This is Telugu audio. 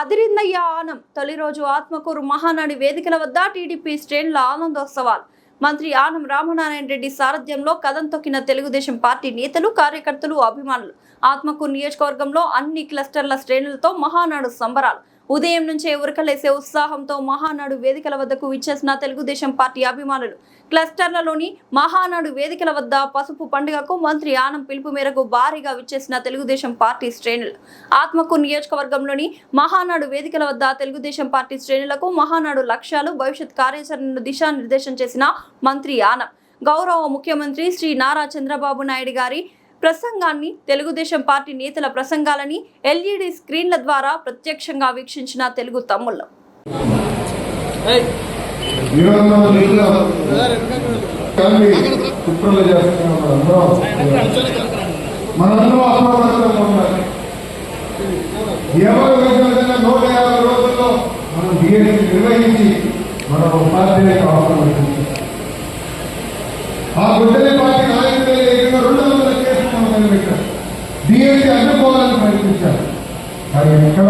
అదిరిందయ్య ఆనం తొలి రోజు ఆత్మకూరు మహానాడి వేదికల వద్ద టీడీపీ శ్రేణుల ఆనందోత్సవాలు. మంత్రి ఆనం రామనారాయణ రెడ్డి సారథ్యంలో కదం తొక్కిన తెలుగుదేశం పార్టీ నేతలు, కార్యకర్తలు, అభిమానులు. ఆత్మకూరు నియోజకవర్గంలో అన్ని క్లస్టర్ల శ్రేణులతో మహానాడు సంబరాలు. ఉదయం నుంచే ఉరకలేసే ఉత్సాహంతో మహానాడు వేదికల వద్దకు విచ్చేసిన తెలుగుదేశం పార్టీ అభిమానులు. క్లస్టర్లలోని మహానాడు వేదికల వద్ద పసుపు పండుగకు మంత్రి ఆనం పిలుపు మేరకు భారీగా విచ్చేసిన తెలుగుదేశం పార్టీ శ్రేణులు. ఆత్మకూరు నియోజకవర్గంలోని మహానాడు వేదికల వద్ద తెలుగుదేశం పార్టీ శ్రేణులకు మహానాడు లక్ష్యాలు, భవిష్యత్ కార్యాచరణను దిశానిర్దేశం చేసిన మంత్రి ఆనం గౌరవ ముఖ్యమంత్రి శ్రీ నారా చంద్రబాబు నాయుడు గారి ప్రసంగాన్ని, తెలుగుదేశం పార్టీ నేతల ప్రసంగాలని ఎల్ఈడి స్క్రీన్ల ద్వారా ప్రత్యక్షంగా వీక్షించిన తెలుగు తమ్ముళ్ళు. డిఎస్సీ అడ్డుకోవాలని ప్రయత్నించారు. కానీ ఇక్కడ